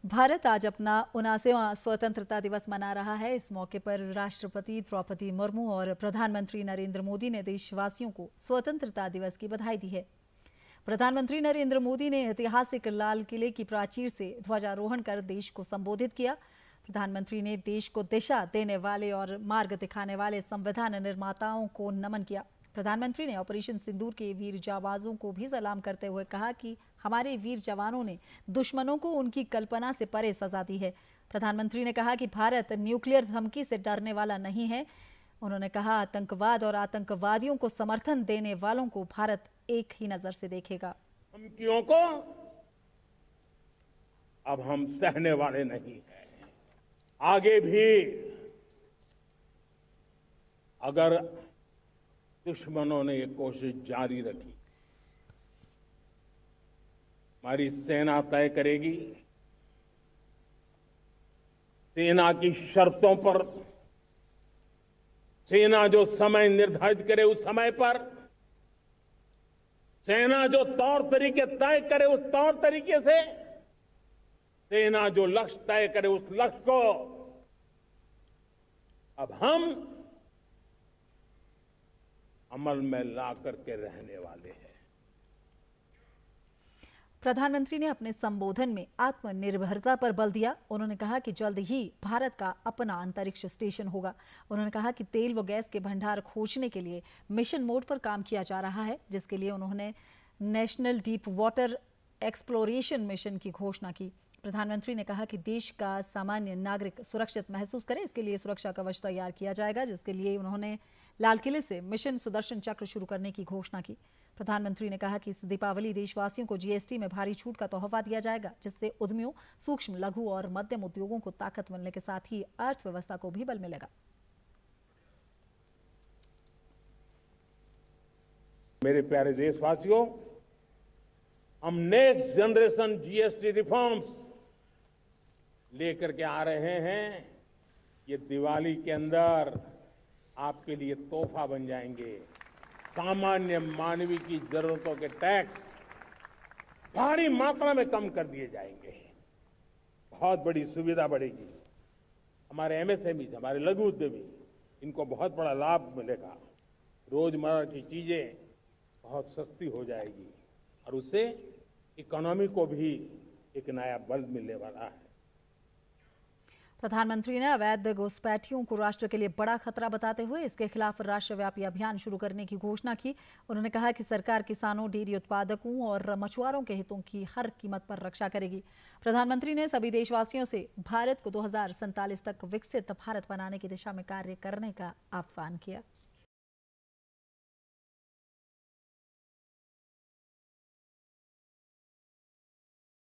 भारत आज अपना 79वां स्वतंत्रता दिवस मना रहा है। इस मौके पर राष्ट्रपति द्रौपदी मुर्मू और प्रधानमंत्री नरेंद्र मोदी ने देशवासियों को स्वतंत्रता दिवस की बधाई दी है। प्रधानमंत्री नरेंद्र मोदी ने ऐतिहासिक लाल किले की प्राचीर से ध्वजारोहण कर देश को संबोधित किया। प्रधानमंत्री ने देश को दिशा देने वाले और मार्ग दिखाने वाले संविधान निर्माताओं को नमन किया। प्रधानमंत्री ने ऑपरेशन सिंदूर के वीर जाबाजों को भी सलाम करते हुए कहा कि हमारे वीर जवानों ने दुश्मनों को उनकी कल्पना से परे सजा दी है। प्रधानमंत्री ने कहा कि भारत न्यूक्लियर धमकी से डरने वाला नहीं है। उन्होंने कहा, आतंकवाद और आतंकवादियों को समर्थन देने वालों को भारत एक ही नजर से देखेगा। धमकियों को अब हम सहने वाले नहीं हैं। आगे भी अगर दुश्मनों ने ये कोशिश जारी रखी, हमारी सेना तय करेगी। सेना की शर्तों पर, सेना जो समय निर्धारित करे उस समय पर, सेना जो तौर तरीके तय करे उस तौर तरीके से, सेना जो लक्ष्य तय करे उस लक्ष्य को अब हम अमल में ला करके रहने वाले हैं। प्रधानमंत्री ने अपने संबोधन में आत्मनिर्भरता पर बल दिया। उन्होंने कहा कि जल्द ही भारत का अपना अंतरिक्ष स्टेशन होगा। उन्होंने कहा कि तेल व गैस के भंडार खोजने के लिए मिशन मोड पर काम किया जा रहा है, जिसके लिए उन्होंने national deep water exploration mission की घोषणा की। प्रधानमंत्री ने कहा कि देश का सामान्य नागरिक सुरक्षित महसूस करे, इसके लिए सुरक्षा कवच तैयार किया जाएगा, जिसके लिए उन्होंने लाल किले से मिशन सुदर्शन चक्र शुरू करने की घोषणा की। प्रधानमंत्री ने कहा कि इस दीपावली देशवासियों को जीएसटी में भारी छूट का तोहफा दिया जाएगा, जिससे उद्यमियों, सूक्ष्म, लघु और मध्यम उद्योगों को ताकत मिलने के साथ ही अर्थव्यवस्था को भी बल मिलेगा। मेरे प्यारे देशवासियों, हम नेक्स्ट जनरेशन जीएसटी रिफॉर्म्स लेकर के आ रहे हैं। ये दिवाली के अंदर आपके लिए तोहफा बन जाएंगे। सामान्य मानवीय की जरूरतों के टैक्स भारी मात्रा में कम कर दिए जाएंगे। बहुत बड़ी सुविधा बढ़ेगी। हमारे एमएसएमई, हमारे लघु उद्यमी, इनको बहुत बड़ा लाभ मिलेगा। रोजमर्रा की चीजें बहुत सस्ती हो जाएगी और उससे इकोनॉमी को भी एक नया बल मिलने वाला है। प्रधानमंत्री ने अवैध घुसपैठियों को राष्ट्र के लिए बड़ा खतरा बताते हुए इसके खिलाफ राष्ट्रव्यापी अभियान शुरू करने की घोषणा की। उन्होंने कहा कि सरकार किसानों, डेयरी उत्पादकों और मछुआरों के हितों की हर कीमत पर रक्षा करेगी। प्रधानमंत्री ने सभी देशवासियों से भारत को 2047 तक विकसित भारत बनाने की दिशा में कार्य करने का आह्वान किया।